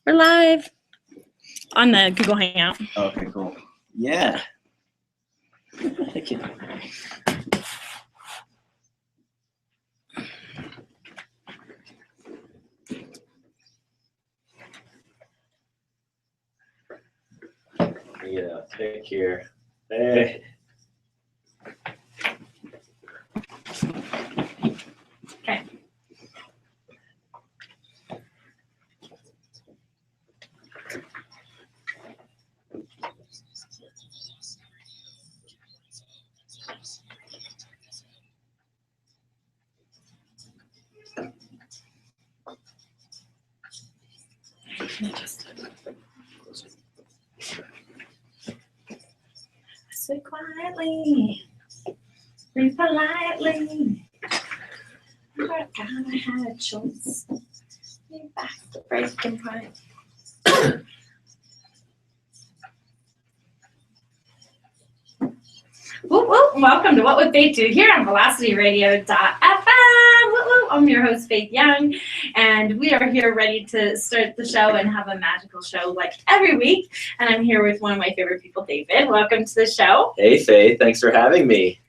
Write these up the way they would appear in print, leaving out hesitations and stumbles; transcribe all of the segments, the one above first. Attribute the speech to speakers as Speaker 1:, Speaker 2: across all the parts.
Speaker 1: We're live on the Google Hangout.
Speaker 2: Okay, cool. Yeah. Thank you. Yeah, take care. Hey.
Speaker 1: Okay. Sit quietly, breathe politely. But I kinda had a choice. Be back to breaking point. Whoop, whoop. Welcome to What Would Faith Do here on VelocityRadio.fm. Whoop, whoop. I'm your host, Faith Young, and we are here ready to start the show and have a magical show like every week. And I'm here with one of my favorite people, David. Welcome to the show.
Speaker 2: Hey, Faith. Thanks for having me.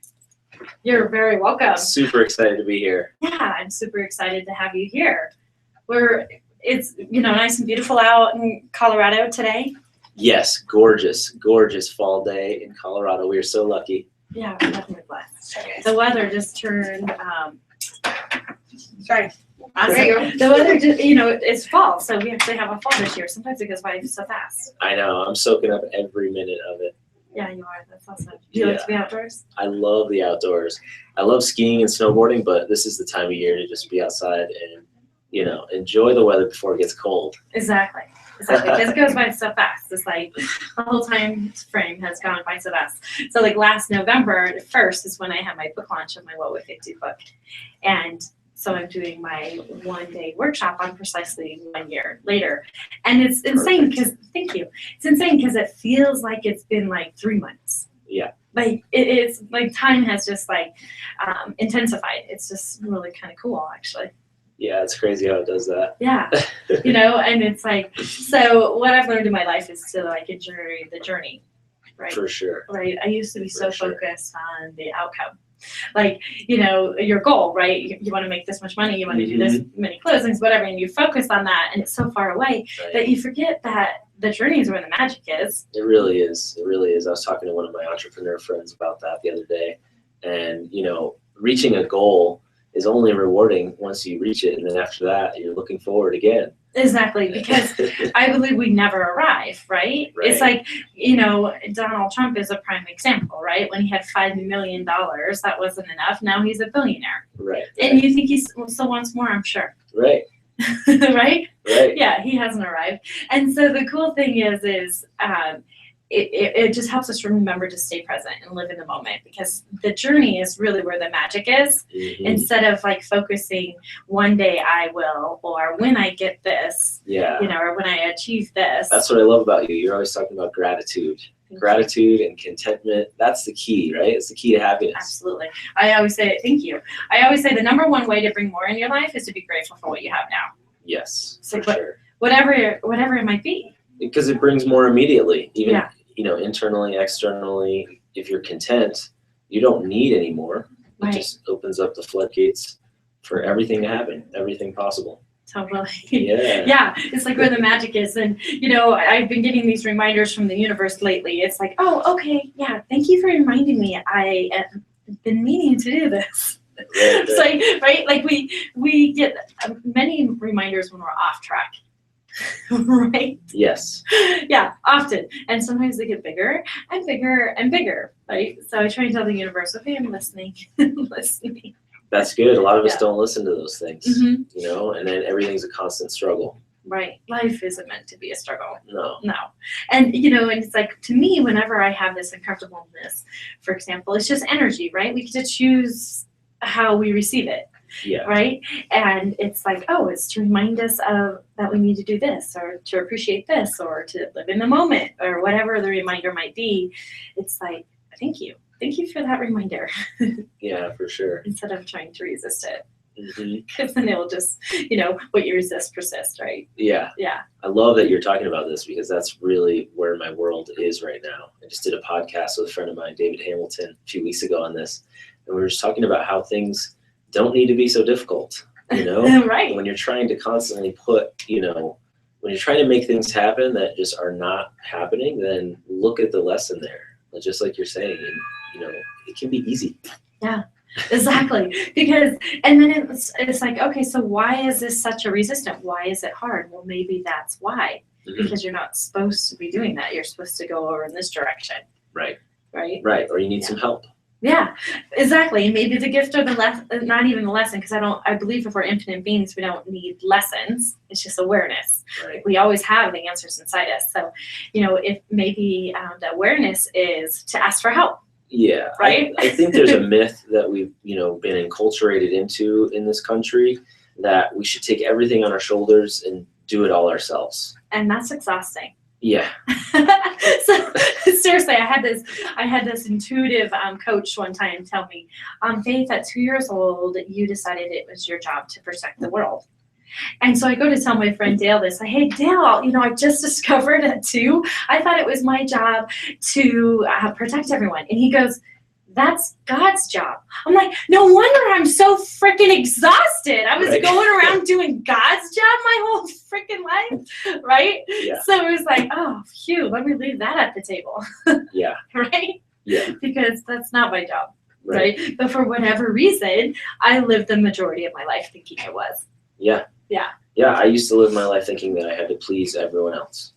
Speaker 1: You're very welcome.
Speaker 2: Super excited to be here.
Speaker 1: Yeah, I'm super excited to have you here. It's nice and beautiful out in Colorado today.
Speaker 2: Yes, gorgeous, gorgeous fall day in Colorado. We are so lucky.
Speaker 1: Yeah, we're definitely blessed. The weather just turned. Sorry.
Speaker 3: There you go.
Speaker 1: The weather just, it's fall, so we actually have a fall this year. Sometimes it goes by so fast.
Speaker 2: I know. I'm soaking up every minute of it.
Speaker 1: Yeah, you are. That's awesome. Do you like to be outdoors?
Speaker 2: I love the outdoors. I love skiing and snowboarding, but this is the time of year to just be outside and, enjoy the weather before it gets cold.
Speaker 1: Exactly. Because it goes by so fast. It's like the whole time frame has gone by so fast. So like last November 1st is when I had my book launch of my What Would Faith Do book. And so I'm doing my one-day workshop on precisely 1 year later. And it's insane because, thank you. It's insane because it feels like it's been like 3 months.
Speaker 2: Yeah.
Speaker 1: Like it's like time has just like intensified. It's just really kind of cool, actually.
Speaker 2: Yeah, it's crazy how it does that.
Speaker 1: Yeah, and it's like, so what I've learned in my life is to like enjoy the journey, right?
Speaker 2: For sure.
Speaker 1: Right. I used to be so focused on the outcome. Like, your goal, right? You want to make this much money, you want to do this many closings, whatever, and you focus on that, and it's so far away that you forget that the journey is where the magic is.
Speaker 2: It really is. It really is. I was talking to one of my entrepreneur friends about that the other day, and, reaching a goal is only rewarding once you reach it, and then after that, you're looking forward again. Exactly,
Speaker 1: because I believe we never arrive, right? It's like, Donald Trump is a prime example, right? When he had $5 million, that wasn't enough. Now he's a billionaire.
Speaker 2: Right.
Speaker 1: And you think he still wants more, I'm sure.
Speaker 2: Right.
Speaker 1: Right?
Speaker 2: Right.
Speaker 1: Yeah, he hasn't arrived. And so the cool thing is it just helps us remember to stay present and live in the moment, because the journey is really where the magic is. Instead of like focusing one day I will, or when I get this, or when I achieve this.
Speaker 2: That's what I love about you. You're always talking about gratitude. Gratitude and contentment. That's the key, right? It's the key to happiness.
Speaker 1: Absolutely. I always say, thank you. I always say the number one way to bring more in your life is to be grateful for what you have now.
Speaker 2: Yes,
Speaker 1: so
Speaker 2: for sure.
Speaker 1: Whatever it might be.
Speaker 2: Because it brings more immediately. Even, internally, externally, if you're content, you don't need any more. It just opens up the floodgates for everything to happen, everything possible.
Speaker 1: Totally.
Speaker 2: Yeah.
Speaker 1: Yeah, it's like where the magic is. And, I've been getting these reminders from the universe lately. It's like, oh, okay, yeah, thank you for reminding me. I have been meaning to do this.
Speaker 2: Right.
Speaker 1: It's like, right? Like we get many reminders when we're off track. Right?
Speaker 2: Yes.
Speaker 1: Yeah, often. And sometimes they get bigger and bigger and bigger, right? So I try to tell the universe, okay, I'm listening. Listening.
Speaker 2: That's good. A lot of us don't listen to those things,
Speaker 1: Mm-hmm.
Speaker 2: And then everything's a constant struggle.
Speaker 1: Right. Life isn't meant to be a struggle.
Speaker 2: No.
Speaker 1: And, and it's like, to me, whenever I have this uncomfortableness, for example, it's just energy, right? We get to choose how we receive it.
Speaker 2: Yeah.
Speaker 1: Right? And it's like, it's to remind us of that we need to do this, or to appreciate this, or to live in the moment, or whatever the reminder might be. It's like, thank you. Thank you for that reminder.
Speaker 2: Yeah, for sure.
Speaker 1: Instead of trying to resist it. Because then it'll just, what you resist persists, right?
Speaker 2: Yeah.
Speaker 1: Yeah.
Speaker 2: I love that you're talking about this because that's really where my world is right now. I just did a podcast with a friend of mine, David Hamilton, a few weeks ago on this. And we were just talking about how things don't need to be so difficult,
Speaker 1: Right.
Speaker 2: When you're trying to constantly when you're trying to make things happen that just are not happening, then look at the lesson there. Just like you're saying, it can be easy.
Speaker 1: Yeah, exactly. Because, and then it's like, okay, so why is this such a resistance? Why is it hard? Well, maybe that's why. Because you're not supposed to be doing that. You're supposed to go over in this direction.
Speaker 2: Right.
Speaker 1: Right.
Speaker 2: Right. Or you need some help.
Speaker 1: Yeah, exactly. Maybe the gift or the lesson, not even the lesson, because I believe if we're infinite beings, we don't need lessons. It's just awareness.
Speaker 2: Right.
Speaker 1: We always have the answers inside us. So, if maybe the awareness is to ask for help.
Speaker 2: Yeah.
Speaker 1: Right.
Speaker 2: I think there's a myth that we've, been enculturated into in this country that we should take everything on our shoulders and do it all ourselves.
Speaker 1: And that's exhausting.
Speaker 2: Yeah.
Speaker 1: So seriously, I had this intuitive coach one time tell me, Faith, at 2 years old, you decided it was your job to protect the world. And so I go to tell my friend Dale this. Hey, Dale, I just discovered at 2, I thought it was my job to protect everyone. And he goes, that's God's job. I'm like, no wonder I'm so freaking exhausted. I was going around doing God's job my whole freaking life, right?
Speaker 2: Yeah.
Speaker 1: So it was like, oh, phew, let me leave that at the table.
Speaker 2: Yeah.
Speaker 1: Right?
Speaker 2: Yeah.
Speaker 1: Because that's not my job, right? But for whatever reason, I lived the majority of my life thinking it was.
Speaker 2: Yeah.
Speaker 1: Yeah.
Speaker 2: Yeah, I used to live my life thinking that I had to please everyone else,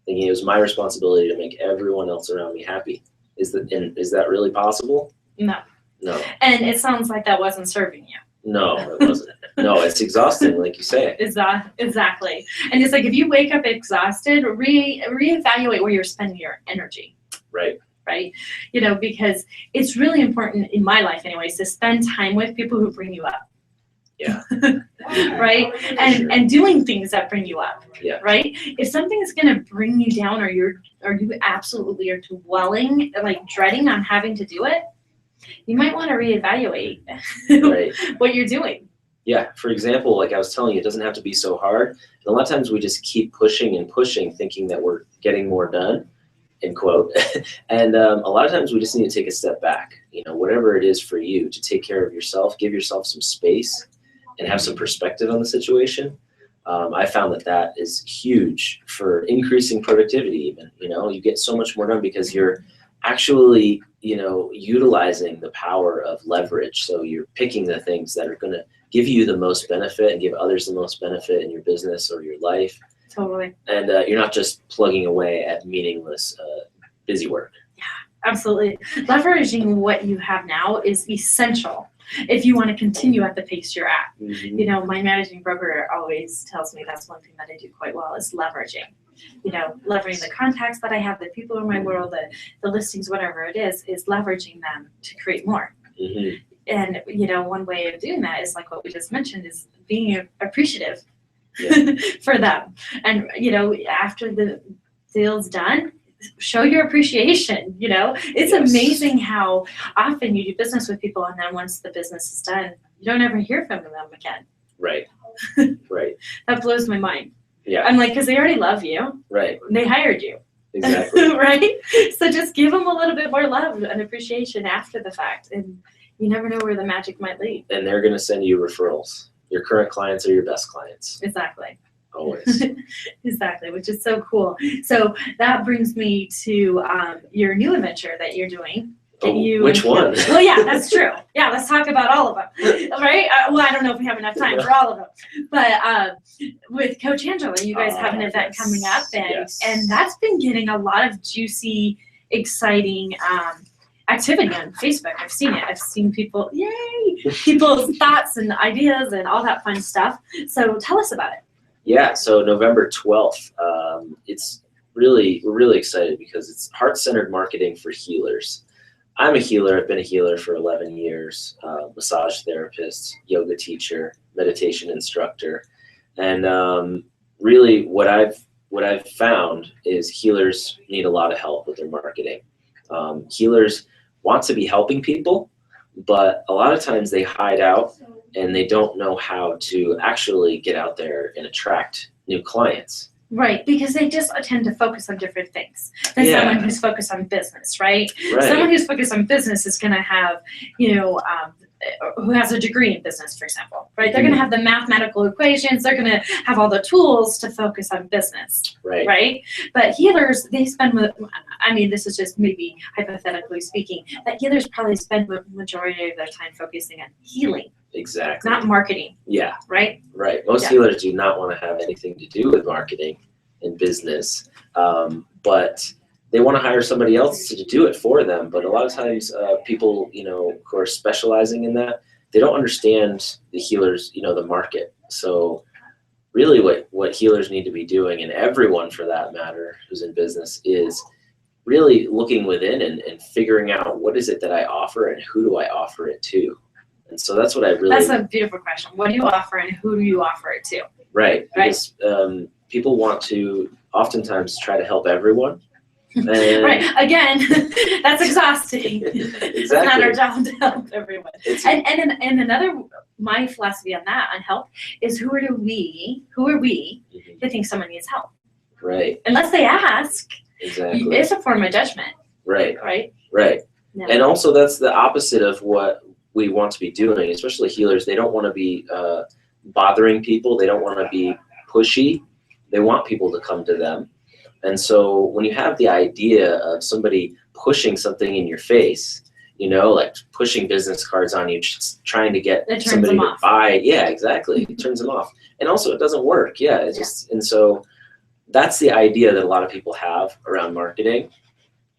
Speaker 2: thinking it was my responsibility to make everyone else around me happy. Is that really possible?
Speaker 1: No.
Speaker 2: No.
Speaker 1: And it sounds like that wasn't serving you.
Speaker 2: No, it wasn't. No, it's exhausting, like you say.
Speaker 1: Exactly. And it's like if you wake up exhausted, reevaluate where you're spending your energy.
Speaker 2: Right.
Speaker 1: Right? Because it's really important in my life anyways to spend time with people who bring you up.
Speaker 2: Yeah.
Speaker 1: Right? And doing things that bring you up.
Speaker 2: Yeah.
Speaker 1: Right? If something's gonna bring you down or you absolutely are dwelling, like dreading on having to do it, you might want to reevaluate what you're doing.
Speaker 2: Yeah. For example, like I was telling you, it doesn't have to be so hard. And a lot of times we just keep pushing and pushing, thinking that we're getting more done, end quote. And a lot of times we just need to take a step back, whatever it is for you to take care of yourself, give yourself some space and have some perspective on the situation. I found that is huge for increasing productivity even, you get so much more done because you're actually, utilizing the power of leverage. So you're picking the things that are going to give you the most benefit and give others the most benefit in your business or your life.
Speaker 1: Totally.
Speaker 2: And you're not just plugging away at meaningless, busy work.
Speaker 1: Yeah, absolutely. Leveraging what you have now is essential if you want to continue at the pace you're at.
Speaker 2: Mm-hmm.
Speaker 1: My managing broker always tells me that's one thing that I do quite well is leveraging. Leveraging the contacts that I have, the people in my world, the listings, whatever it is leveraging them to create more.
Speaker 2: Mm-hmm.
Speaker 1: And, one way of doing that is like what we just mentioned is being appreciative for them. And, after the deal's done, show your appreciation. It's amazing how often you do business with people and then once the business is done, you don't ever hear from them again.
Speaker 2: Right. Right.
Speaker 1: That blows my mind.
Speaker 2: Yeah.
Speaker 1: I'm like, because they already love you.
Speaker 2: Right.
Speaker 1: They hired you.
Speaker 2: Exactly.
Speaker 1: Right? So just give them a little bit more love and appreciation after the fact. And you never know where the magic might lead.
Speaker 2: And they're going to send you referrals. Your current clients are your best clients.
Speaker 1: Exactly.
Speaker 2: Always.
Speaker 1: Exactly, which is so cool. So that brings me to your new adventure that you're doing.
Speaker 2: Which one?
Speaker 1: Well, yeah, that's true. Yeah, let's talk about all of them, right? Well, I don't know if we have enough time for all of them, but with Coach Angela, you guys have an event coming up, and that's been getting a lot of juicy, exciting activity on Facebook. I've seen it. I've seen people's thoughts and ideas and all that fun stuff. So tell us about it.
Speaker 2: Yeah, so November 12th, we're really excited because it's heart-centered marketing for healers. I'm a healer. I've been a healer for 11 years, massage therapist, yoga teacher, meditation instructor. And really what I've found is healers need a lot of help with their marketing. Healers want to be helping people, but a lot of times they hide out and they don't know how to actually get out there and attract new clients.
Speaker 1: Right, because they just tend to focus on different things than
Speaker 2: Yeah.
Speaker 1: someone who's focused on business, right?
Speaker 2: Right.
Speaker 1: Someone who's focused on business is going to have, who has a degree in business, for example, right? They're going to have the mathematical equations. They're going to have all the tools to focus on business, right? But healers, they spend, this is just maybe hypothetically speaking, that healers probably spend the majority of their time focusing on healing.
Speaker 2: Exactly.
Speaker 1: Not marketing.
Speaker 2: Yeah.
Speaker 1: Right?
Speaker 2: Right. Most healers do not want to have anything to do with marketing and business, but they want to hire somebody else to do it for them. But a lot of times people, who are specializing in that, they don't understand the healers, the market. So really what healers need to be doing, and everyone for that matter who's in business, is really looking within and figuring out what is it that I offer and who do I offer it to. And so that's what I really...
Speaker 1: That's a beautiful question. What do you offer and who do you offer it to?
Speaker 2: Right. Because people want to oftentimes try to help everyone. And
Speaker 1: right. Again, that's exhausting.
Speaker 2: Exactly.
Speaker 1: It's not our job to help everyone. And another, my philosophy on that, on help, is who are we to think someone needs help?
Speaker 2: Right.
Speaker 1: Unless they ask.
Speaker 2: Exactly.
Speaker 1: It's a form of judgment.
Speaker 2: Right.
Speaker 1: Right.
Speaker 2: Right.
Speaker 1: Yeah.
Speaker 2: And also that's the opposite of what we want to be doing, especially healers. They don't want to be bothering people. They don't want to be pushy. They want people to come to them. And so when you have the idea of somebody pushing something in your face, like pushing business cards on you, just trying to get somebody to buy. Yeah, exactly. It turns them off. And also it doesn't work. Yeah. And so that's the idea that a lot of people have around marketing.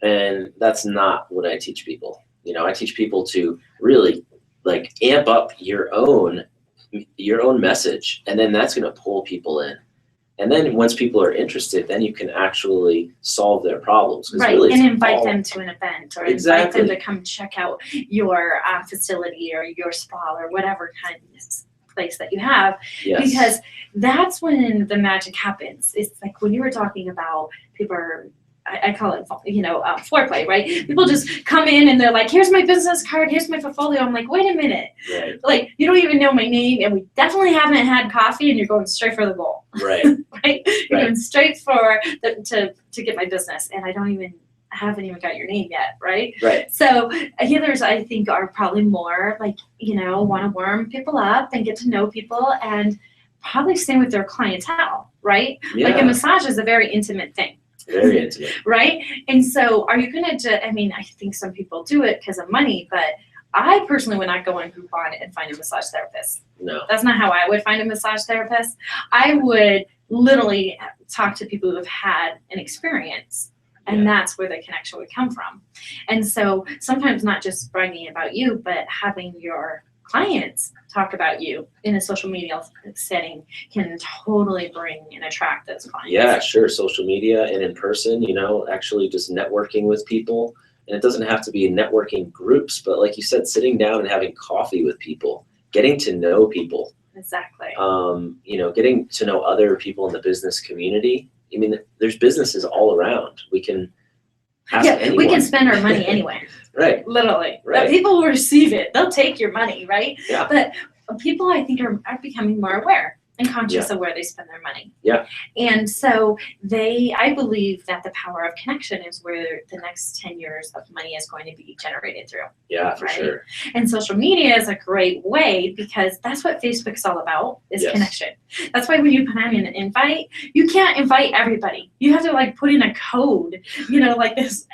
Speaker 2: And that's not what I teach people. I teach people to really amp up your own message, and then that's going to pull people in. And then once people are interested, then you can actually solve their problems.
Speaker 1: Right,
Speaker 2: really
Speaker 1: and invite them to an event, or
Speaker 2: Exactly.
Speaker 1: invite them to come check out your facility or your spa or whatever kind of place that you have.
Speaker 2: Yes.
Speaker 1: Because that's when the magic happens. It's like when you were talking about people are, I call it, foreplay, right? People just come in and they're like, here's my business card, here's my portfolio. I'm like, wait a minute.
Speaker 2: Right.
Speaker 1: Like, you don't even know my name, and we definitely haven't had coffee, and you're going straight for the goal.
Speaker 2: Right.
Speaker 1: Right? You're going straight for to get my business, and I haven't even got your name yet, right?
Speaker 2: Right.
Speaker 1: So healers, I think, are probably more like, want to warm people up and get to know people, and probably stay with their clientele, right?
Speaker 2: Yeah.
Speaker 1: Like a massage is a very intimate thing.
Speaker 2: Very intimate.
Speaker 1: Right? And so are you going to, I think some people do it because of money, but I personally would not go on Groupon and find a massage therapist.
Speaker 2: No.
Speaker 1: That's not how I would find a massage therapist. I would literally talk to people who have had an experience, and that's where the connection would come from. And so sometimes not just bragging about you, but having your clients talk about you in a social media setting can totally bring and attract those clients.
Speaker 2: Yeah, sure. Social media and in person, actually just networking with people. And it doesn't have to be networking groups, but like you said, sitting down and having coffee with people, getting to know people.
Speaker 1: Exactly.
Speaker 2: Getting to know other people in the business community. There's businesses all around. We can ask anyone.
Speaker 1: We can spend our money anywhere.
Speaker 2: Right.
Speaker 1: Literally.
Speaker 2: Right.
Speaker 1: People will receive it. They'll take your money, right?
Speaker 2: Yeah.
Speaker 1: But people, I think, are becoming more aware and conscious of where they spend their money.
Speaker 2: Yeah.
Speaker 1: And so I believe that the power of connection is where the next 10 years of money is going to be generated through.
Speaker 2: Yeah, for sure.
Speaker 1: And social media is a great way, because that's what Facebook's all about, is connection. That's why when you put on an invite, you can't invite everybody. You have to put in a code, like this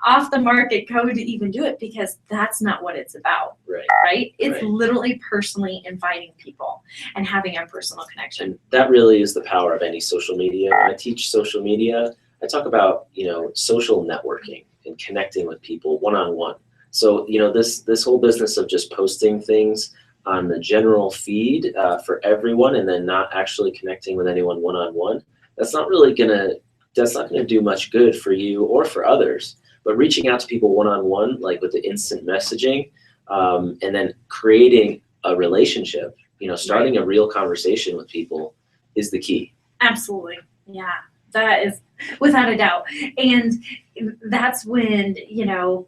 Speaker 1: off the market code to even do it, because that's not what it's about. Right? It's literally personally inviting people and having a personal connection.
Speaker 2: And that really is the power of any social media. When I teach social media, I talk about, social networking and connecting with people one-on-one. So, this whole business of just posting things on the general feed for everyone and then not actually connecting with anyone one-on-one, that's not going to do much good for you or for others. But reaching out to people one-on-one, like with the instant messaging, and then creating a relationship, starting a real conversation with people is the key.
Speaker 1: Absolutely. Yeah, that is without a doubt. And that's when,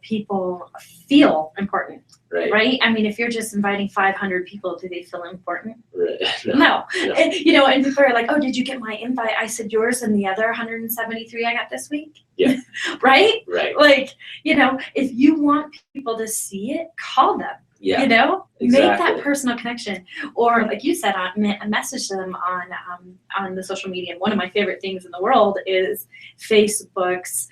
Speaker 1: people feel important.
Speaker 2: Right.
Speaker 1: Right? I mean, if you're just inviting 500 people, do they feel important?
Speaker 2: Right.
Speaker 1: No. And, and people are like, oh, did you get my invite? I said yours and the other 173 I got this week.
Speaker 2: Yeah.
Speaker 1: Right?
Speaker 2: Right.
Speaker 1: Like, if you want people to see it, call them.
Speaker 2: Yeah.
Speaker 1: Make
Speaker 2: Exactly.
Speaker 1: that personal connection, or like you said, message them on the social media. And one of my favorite things in the world is Facebook's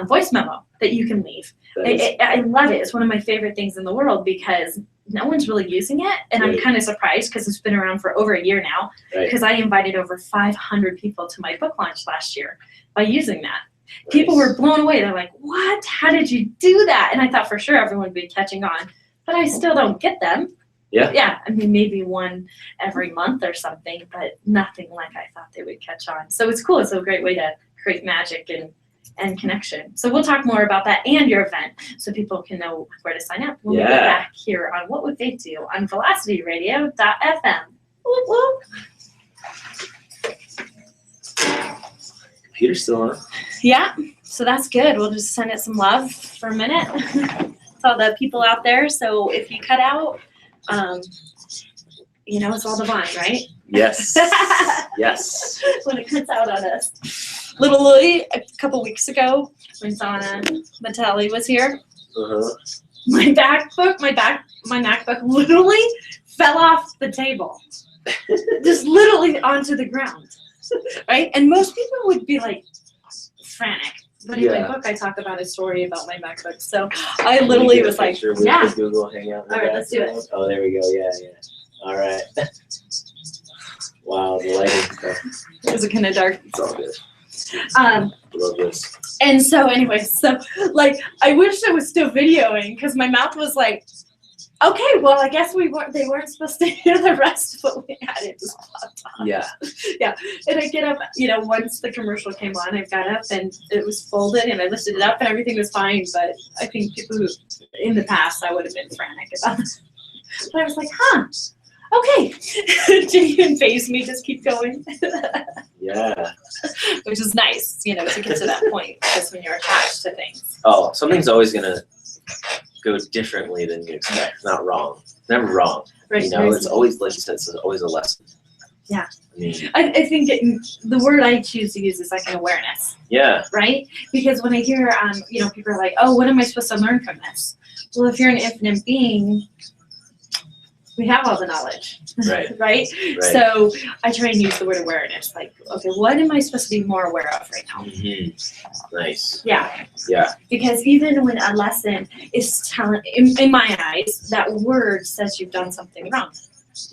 Speaker 1: voice memo that you can leave. I love it. It's one of my favorite things in the world because no one's really using it, and I'm kind of surprised because it's been around for over a year now. Because I invited over 500 people to my book launch last year by using that. Nice. People were blown away. They're like, "What? How did you do that?" And I thought for sure everyone would be catching on. But I still don't get them.
Speaker 2: Yeah.
Speaker 1: Yeah. I mean, maybe one every month or something, but nothing like I thought they would catch on. So it's cool. It's a great way to create magic and connection. So we'll talk more about that and your event so people can know where to sign up when we get back here on What Would They Do on velocityradio.fm. Whoop, whoop.
Speaker 2: Computer's still on.
Speaker 1: Yeah. So that's good. We'll just send it some love for a minute. All the people out there. So if you cut out, it's all divine, right?
Speaker 2: Yes. Yes.
Speaker 1: When it cuts out on us. Literally, a couple weeks ago, when Donna Mattelli was here, my MacBook literally fell off the table, just literally onto the ground, right? And most people would be like frantic. But in my book, I talk about a story about my MacBook. So I literally was like,
Speaker 2: the Google Hangout.
Speaker 1: All right, let's do it.
Speaker 2: Oh, there we go. Yeah. All right. Wow, the lighting stuff.
Speaker 1: Is it kind of dark?
Speaker 2: It's all good. Love this.
Speaker 1: And so anyway, I wish I was still videoing because my mouth was like, okay, well, I guess they weren't supposed to hear the rest of what we had. It just popped off.
Speaker 2: Yeah.
Speaker 1: Yeah. And I get up, once the commercial came on, I got up and it was folded and I lifted it up and everything was fine. But I think people who, in the past, I would have been frantic about it. But I was like, okay. Didn't even faze me, just keep going.
Speaker 2: Yeah.
Speaker 1: Which is nice, to get to that point, just when you're attached to things.
Speaker 2: Oh, something's always going to go differently than you expect. Not wrong. Never wrong.
Speaker 1: Right.
Speaker 2: It's always, like you said, it's always a lesson.
Speaker 1: Yeah. I think the word I choose to use is like an awareness.
Speaker 2: Yeah.
Speaker 1: Right? Because when I hear, people are like, oh, what am I supposed to learn from this? Well, if you're an infinite being, we have all the knowledge.
Speaker 2: Right.
Speaker 1: Right? So I try and use the word awareness. Like, okay, what am I supposed to be more aware of right now?
Speaker 2: Mm-hmm. Nice.
Speaker 1: Yeah.
Speaker 2: Yeah.
Speaker 1: Because even when a lesson is telling, in my eyes, that word says you've done something wrong.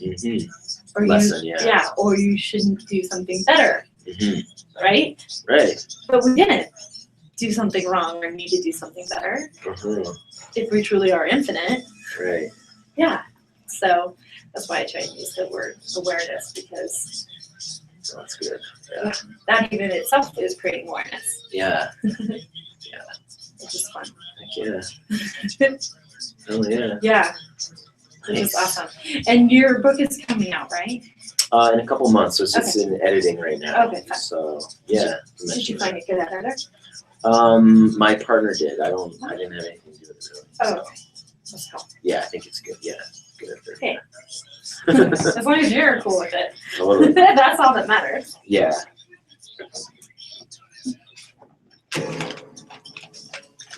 Speaker 2: Mm-hmm.
Speaker 1: Or
Speaker 2: lesson,
Speaker 1: or you shouldn't do something better.
Speaker 2: Mm-hmm.
Speaker 1: Right?
Speaker 2: Right.
Speaker 1: But we didn't do something wrong or need to do something better.
Speaker 2: Mm-hmm.
Speaker 1: If we truly are infinite.
Speaker 2: Right.
Speaker 1: Yeah. So that's why I try and use the word awareness, because
Speaker 2: that's good. Yeah.
Speaker 1: That even itself is creating awareness.
Speaker 2: Yeah.
Speaker 1: Yeah. Which is fun.
Speaker 2: Heck yeah. Oh yeah.
Speaker 1: Yeah. Which is awesome. And your book is coming out, right?
Speaker 2: In a couple months, so it's in editing right now.
Speaker 1: Okay, fine.
Speaker 2: So yeah.
Speaker 1: Did you find a good editor?
Speaker 2: My partner did. I didn't have anything to do with it really.
Speaker 1: Oh, okay. That's cool.
Speaker 2: Yeah, I think it's good. Yeah. Good editor.
Speaker 1: Okay. As long as you're cool with it.
Speaker 2: Totally.
Speaker 1: That's all that matters.
Speaker 2: Yeah.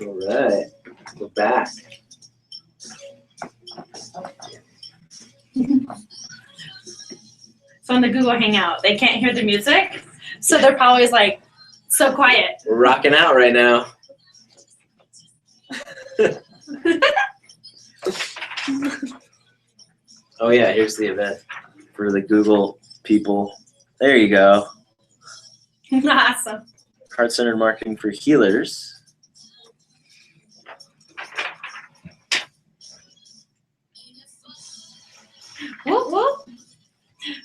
Speaker 2: All right. We're back.
Speaker 1: So in the Google Hangout, they can't hear the music, so they're probably like so quiet.
Speaker 2: We're rocking out right now. Oh yeah, here's the event for the Google people. There you go.
Speaker 1: Awesome.
Speaker 2: Heart-centered marketing for healers.
Speaker 1: Whoop, whoop.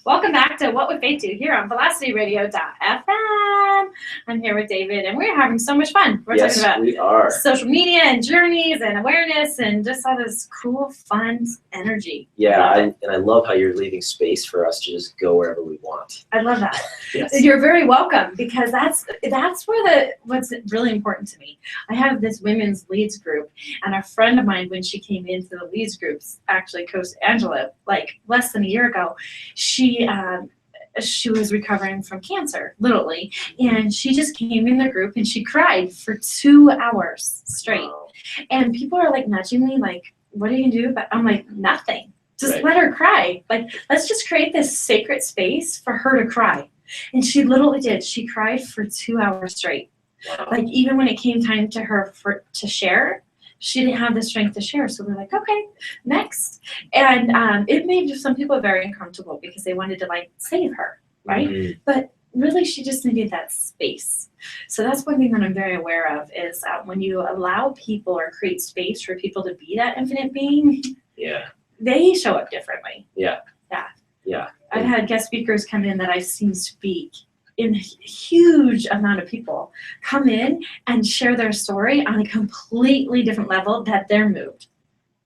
Speaker 1: Welcome back to What Would Faith Do here on VelocityRadio.fm. I'm here with David, and we're having so much fun. We're talking about
Speaker 2: we are.
Speaker 1: social media and journeys and awareness and just all this cool, fun energy.
Speaker 2: Yeah, I love how you're leaving space for us to just go wherever we want.
Speaker 1: I love that.
Speaker 2: Yes.
Speaker 1: You're very welcome, because that's where what's really important to me. I have this women's leads group, and a friend of mine, when she came into the leads groups, actually Coach Angela, like less than a year ago, she was recovering from cancer, literally, and she just came in the group and she cried for 2 hours straight.
Speaker 2: Wow.
Speaker 1: And people are like nudging me, like, what are you gonna do? But I'm like, nothing. Just
Speaker 2: Right.
Speaker 1: let her cry. Like, let's just create this sacred space for her to cry. And she literally did. She cried for 2 hours straight.
Speaker 2: Wow.
Speaker 1: Like, even when it came time to her to share, she didn't have the strength to share. So we're like, okay, next. And it made some people very uncomfortable because they wanted to like save her, right?
Speaker 2: Mhm.
Speaker 1: But really, she just needed that space. So that's one thing that I'm very aware of is when you allow people or create space for people to be that infinite being,
Speaker 2: Yeah.
Speaker 1: they show up differently.
Speaker 2: Yeah.
Speaker 1: I've had guest speakers come in that I've seen speak in a huge amount of people come in and share their story on a completely different level that they're moved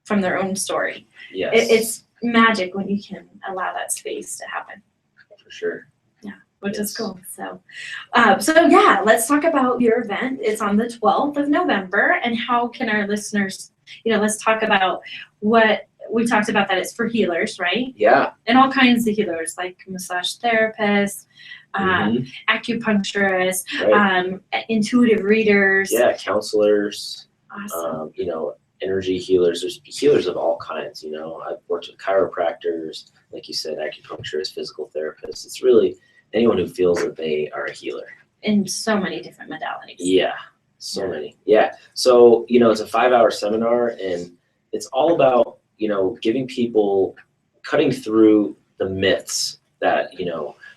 Speaker 1: from their own story.
Speaker 2: Yes.
Speaker 1: It's magic when you can allow that space to happen,
Speaker 2: for sure.
Speaker 1: which is
Speaker 2: Yes.
Speaker 1: cool. So yeah, let's talk about your event. It's on the 12th of November, and how can our listeners, let's talk about what we talked about, that it's for healers, right?
Speaker 2: Yeah.
Speaker 1: And all kinds of healers, like massage therapists,
Speaker 2: Mhm.
Speaker 1: acupuncturists,
Speaker 2: Right.
Speaker 1: intuitive readers.
Speaker 2: Yeah. Counselors.
Speaker 1: Awesome.
Speaker 2: Energy healers. There's healers of all kinds. I've worked with chiropractors, like you said, acupuncturists, physical therapists. It's really anyone who feels that they are a healer.
Speaker 1: In so many different modalities.
Speaker 2: Yeah, so many. Yeah. So, it's a 5-hour seminar, and it's all about, giving people, cutting through the myths that,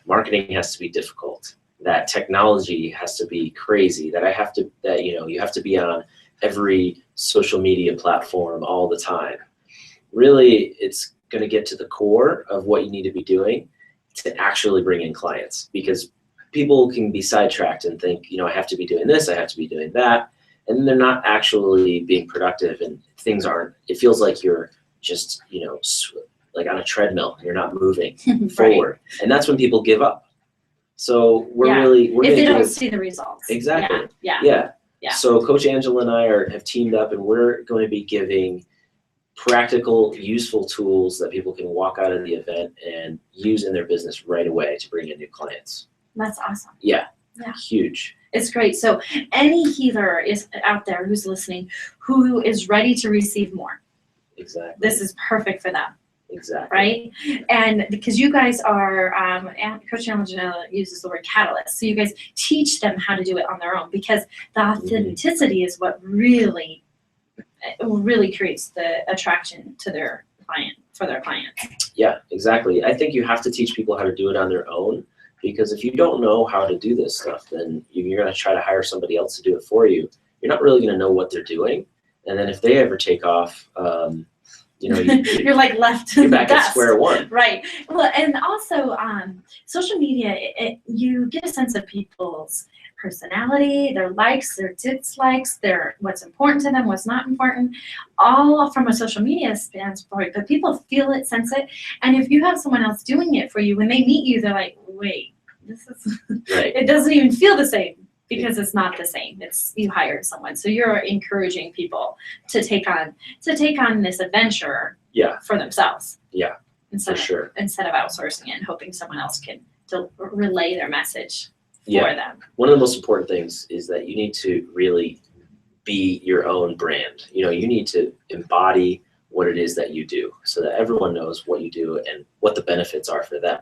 Speaker 2: marketing has to be difficult, that technology has to be crazy, that you have to be on every social media platform all the time. Really, it's going to get to the core of what you need to be doing to actually bring in clients, because people can be sidetracked and think, I have to be doing this, I have to be doing that, and they're not actually being productive, and it feels like you're just, like on a treadmill, you're not moving forward. And that's when people give up. So we're
Speaker 1: if they don't see the results.
Speaker 2: Exactly.
Speaker 1: Yeah.
Speaker 2: So Coach Angela and I have teamed up, and we're going to be giving practical, useful tools that people can walk out of the event and use in their business right away to bring in new clients.
Speaker 1: That's awesome.
Speaker 2: Yeah.
Speaker 1: Yeah.
Speaker 2: Huge.
Speaker 1: It's great. So any healer is out there who's listening, who is ready to receive more.
Speaker 2: Exactly.
Speaker 1: This is perfect for them.
Speaker 2: Exactly.
Speaker 1: Right? And because you guys are, Coach Angela uses the word catalyst. So you guys teach them how to do it on their own, because the authenticity is what really creates the attraction to their clients.
Speaker 2: Yeah, exactly. I think you have to teach people how to do it on their own, because if you don't know how to do this stuff, then you're going to try to hire somebody else to do it for you. You're not really going to know what they're doing. And then if they ever take off,
Speaker 1: you're like left
Speaker 2: you're
Speaker 1: in the
Speaker 2: back
Speaker 1: dust.
Speaker 2: at square one.
Speaker 1: Right. Well, and also social media, you get a sense of people's personality, their likes, their dislikes, what's important to them, what's not important, all from a social media standpoint. But people feel it, sense it, and if you have someone else doing it for you, when they meet you, they're like, wait, this is
Speaker 2: Right.
Speaker 1: It doesn't even feel the same. Because it's not the same. It's you hired someone, so you're encouraging people to take on this adventure for themselves.
Speaker 2: Yeah,
Speaker 1: instead
Speaker 2: for
Speaker 1: of outsourcing it and hoping someone else can relay their message for them.
Speaker 2: One of the most important things is that you need to really be your own brand. You need to embody what it is that you do, so that everyone knows what you do and what the benefits are for them.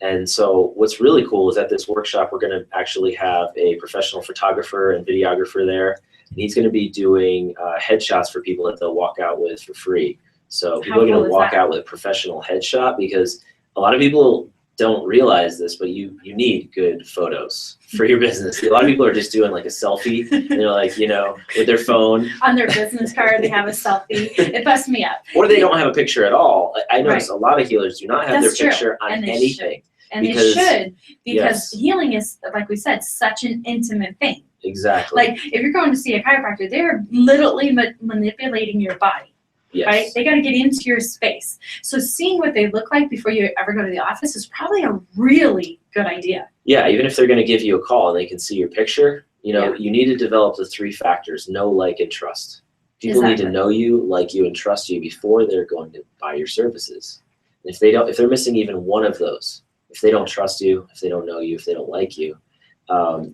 Speaker 2: And so what's really cool is at this workshop, we're going to actually have a professional photographer and videographer there. And he's going to be doing headshots for people that they'll walk out with for free. So people are going to walk out with a professional headshot, because a lot of people don't realize this, but you need good photos for your business. A lot of people are just doing like a selfie, and they're like, you know, with their phone.
Speaker 1: On their business card, they have a selfie. It busts me up.
Speaker 2: Or they don't have a picture at all. I notice
Speaker 1: Right.
Speaker 2: a lot of healers do not have
Speaker 1: That's
Speaker 2: their
Speaker 1: true.
Speaker 2: picture on
Speaker 1: And they
Speaker 2: anything.
Speaker 1: And
Speaker 2: Because-
Speaker 1: they should, because
Speaker 2: yes.
Speaker 1: healing is, like we said, such an intimate thing.
Speaker 2: Exactly.
Speaker 1: Like if you're going to see a chiropractor, they're literally manipulating your body,
Speaker 2: yes.
Speaker 1: right? They got to get into your space. So seeing what they look like before you ever go to the office is probably a really good idea.
Speaker 2: Yeah, even if they're going to give you a call and they can see your picture, you know, you need to develop the 3 factors: know, like, and trust. People need to know you, like you, and trust you before they're going to buy your services. And if they're missing even one of those, if they don't trust you, if they don't know you, if they don't like you,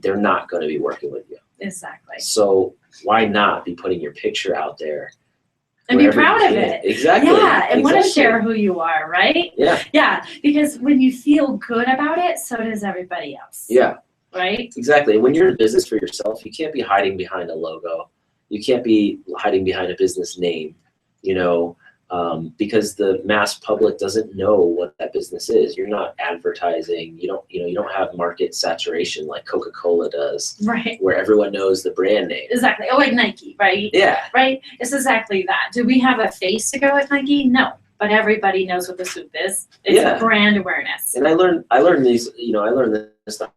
Speaker 2: they're not going to be working with you.
Speaker 1: Exactly.
Speaker 2: So why not be putting your picture out there?
Speaker 1: And be
Speaker 2: wherever
Speaker 1: proud
Speaker 2: you
Speaker 1: of
Speaker 2: can?
Speaker 1: it.
Speaker 2: Exactly.
Speaker 1: Yeah, and want to
Speaker 2: Exactly.
Speaker 1: share who you are, right?
Speaker 2: Yeah.
Speaker 1: Yeah, because when you feel good about it, so does everybody else.
Speaker 2: Yeah.
Speaker 1: Right?
Speaker 2: Exactly. When you're in business for yourself, you can't be hiding behind a logo. You can't be hiding behind a business name, you know, because the mass public doesn't know what that business is. You're not advertising. You don't have market saturation like Coca-Cola does,
Speaker 1: Right.
Speaker 2: where everyone knows the brand name.
Speaker 1: Exactly. Oh, like Nike, right?
Speaker 2: Yeah.
Speaker 1: Right? It's exactly that. Do we have a face to go with Nike? No. But everybody knows what the soup is. It's brand awareness.
Speaker 2: And I learned this stuff.